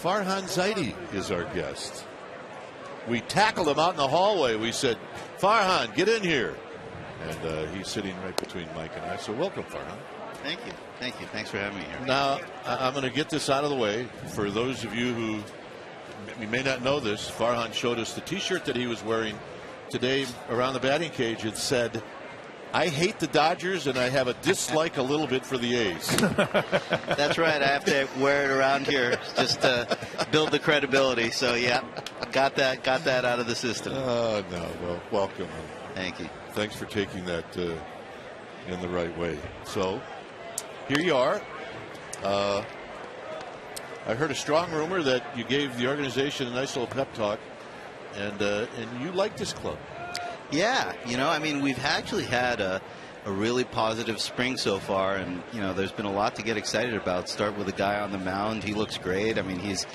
Farhan Zaidi is our guest. We tackled him out in the hallway. We said, Farhan, get in here. And he's sitting right between Mike and I. So welcome, Farhan. Thank you. Thank you. Thanks for having me here. Now, I'm going to get this out of the way. For those of you who may not know this, Farhan showed us the T-shirt that he was wearing today around the batting cage. It said, I hate the Dodgers and I have a dislike a little bit for the A's. That's right. I have to wear it around here just to build the credibility. So, yeah, got that out of the system. No. Well, welcome. Thank you. Thanks for taking that in the right way. So, here you are. I heard a strong rumor that you gave the organization a nice little pep talk, and you like this club. Yeah, I mean, we've actually had a really positive spring so far, and there's been a lot to get excited about. Start with a guy on the mound. He looks great. I mean, he's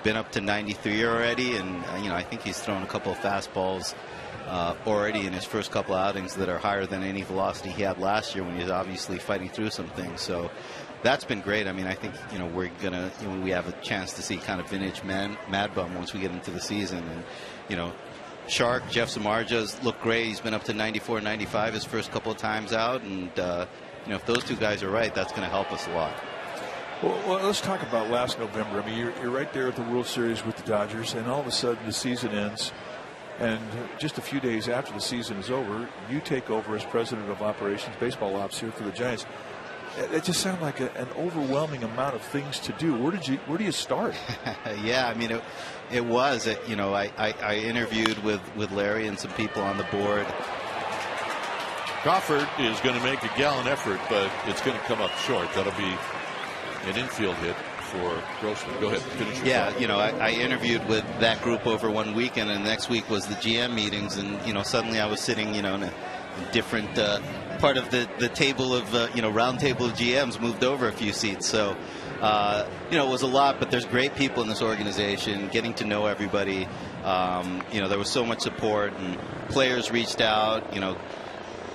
been up to 93 already, and I think he's thrown a couple of fastballs already in his first couple outings that are higher than any velocity he had last year when he was obviously fighting through some things. So that's been great. I mean, I think we're gonna we have a chance to see kind of vintage Mad Bum once we get into the season, and Shark, Jeff Samardzija looked great. He's been up to 94, 95 his first couple of times out, and if those two guys are right, that's going to help us a lot. Well, let's talk about last November. I mean, you're right there at the World Series with the Dodgers, and all of a sudden the season ends, and just a few days after the season is over, you take over as president of operations, baseball ops here for the Giants. It just sounded like an overwhelming amount of things to do. Where do you start? Yeah, I mean, it was. I interviewed with Larry and some people on the board. Crawford is going to make a gallant effort, but it's going to come up short. That'll be an infield hit for Grossman. Go ahead, finish your thought. I interviewed with that group over one weekend, and the next week was the GM meetings, and suddenly I was sitting in a different part of the table of round table of GMs, moved over a few seats. So it was a lot, but there's great people in this organization. Getting to know everybody, there was so much support, and players reached out.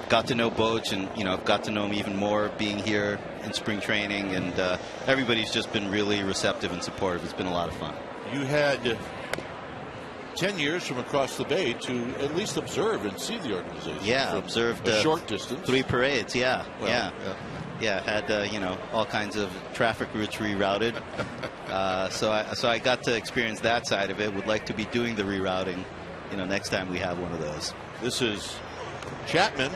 Got to know Boch, and got to know him even more being here in spring training, and everybody's just been really receptive and supportive. It's been a lot of fun. You had 10 years from across the bay to at least observe and see the organization. Yeah, observed a short distance. 3 parades. Yeah, well, yeah. Had all kinds of traffic routes rerouted. So I got to experience that side of it. Would like to be doing the rerouting. Next time we have one of those. This is Chapman.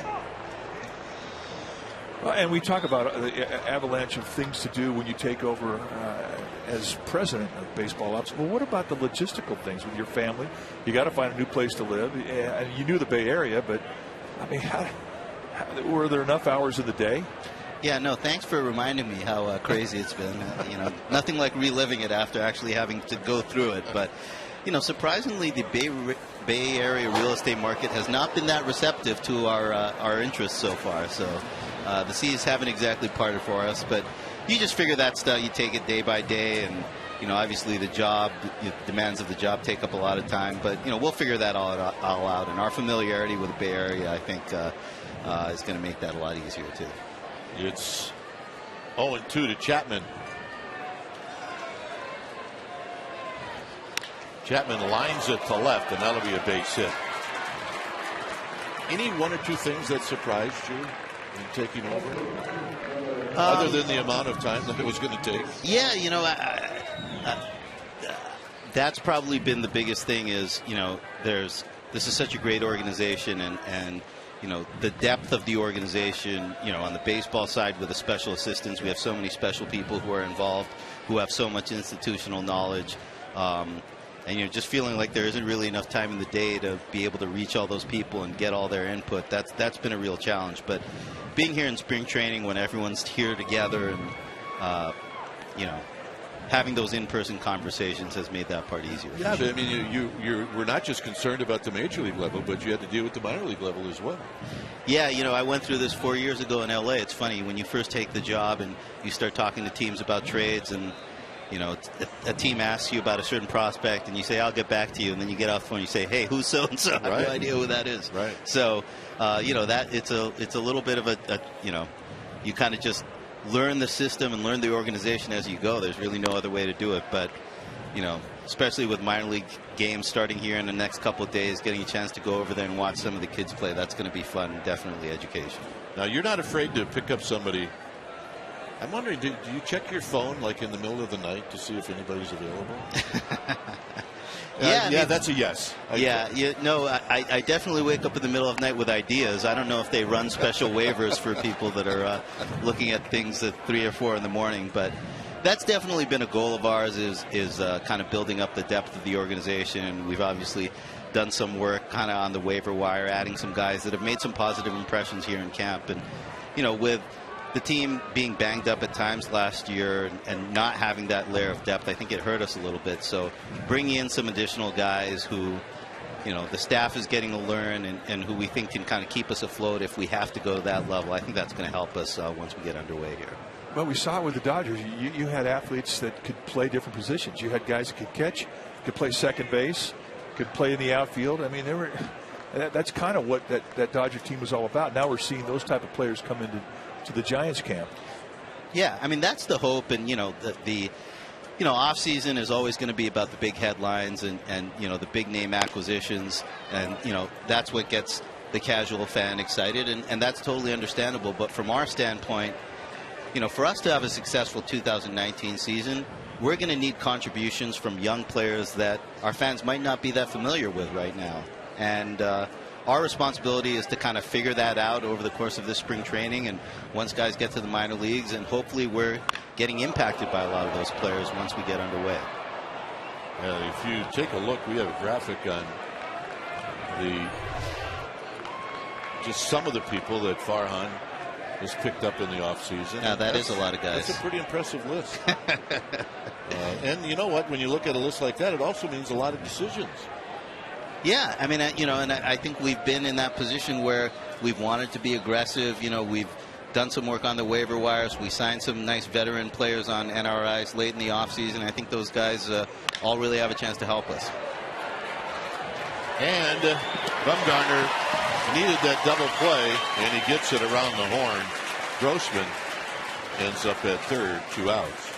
And we talk about the avalanche of things to do when you take over as president of baseball ops. Well, what about the logistical things with your family? You got to find a new place to live. And you knew the Bay Area, but I mean, were there enough hours in the day? Yeah, no, thanks for reminding me how crazy it's been. Nothing like reliving it after actually having to go through it. But, surprisingly, the Bay Area real estate market has not been that receptive to our interests so far. So the C's haven't exactly parted for us, but you just figure that stuff. You take it day by day, and obviously the demands of the job take up a lot of time. But we'll figure that all out, and our familiarity with the Bay Area, I think, is going to make that a lot easier too. It's 0-2 to Chapman. Chapman lines it to left, and that'll be a base hit. Any one or two things that surprised you in taking over? Other than the amount of time that it was going to take? Yeah, that's probably been the biggest thing is, this is such a great organization, and the depth of the organization, on the baseball side with the special assistants, we have so many special people who are involved, who have so much institutional knowledge. And just feeling like there isn't really enough time in the day to be able to reach all those people and get all their input. That's been a real challenge. But being here in spring training when everyone's here together and having those in-person conversations has made that part easier. Yeah, but I mean, you were not just concerned about the major league level, but you had to deal with the minor league level as well. Yeah, I went through this 4 years ago in LA. It's funny when you first take the job and you start talking to teams about trades, and a team asks you about a certain prospect, and you say, I'll get back to you. And then you get off the phone and you say, hey, who's so-and-so? I have no idea who that is. Right. So, that it's a little bit of you kind of just learn the system and learn the organization as you go. There's really no other way to do it. But, especially with minor league games starting here in the next couple of days, getting a chance to go over there and watch some of the kids play, that's going to be fun and definitely education. Now, you're not afraid to pick up somebody. I'm wondering, do you check your phone like in the middle of the night to see if anybody's available? Yeah, that's a yes. I definitely wake up in the middle of the night with ideas. I don't know if they run special waivers for people that are looking at things at 3 or 4 in the morning, but that's definitely been a goal of ours, is kind of building up the depth of the organization. We've obviously done some work kind of on the waiver wire, adding some guys that have made some positive impressions here in camp. And, with the team being banged up at times last year and not having that layer of depth, I think it hurt us a little bit. So bringing in some additional guys who, the staff is getting to learn and who we think can kind of keep us afloat if we have to go to that level, I think that's going to help us once we get underway here. Well, we saw it with the Dodgers. You had athletes that could play different positions. You had guys that could catch, could play second base, could play in the outfield. I mean, that's kind of what that Dodger team was all about. Now we're seeing those type of players come into the Giants camp. Yeah, I mean, that's the hope. And, the off season is always going to be about the big headlines and the big name acquisitions. And, that's what gets the casual fan excited. And that's totally understandable. But from our standpoint, for us to have a successful 2019 season, we're going to need contributions from young players that our fans might not be that familiar with right now. And our responsibility is to kind of figure that out over the course of this spring training and once guys get to the minor leagues, and hopefully we're getting impacted by a lot of those players once we get underway. If you take a look, we have a graphic on just some of the people that Farhan has picked up in the offseason. Yeah, that is a lot of guys. That's a pretty impressive list. And you know what? When you look at a list like that, it also means a lot of decisions. Yeah, I mean, and I think we've been in that position where we've wanted to be aggressive. We've done some work on the waiver wires. We signed some nice veteran players on NRIs late in the offseason. I think those guys all really have a chance to help us. And Bumgarner needed that double play, and he gets it around the horn. Grossman ends up at third, 2 outs.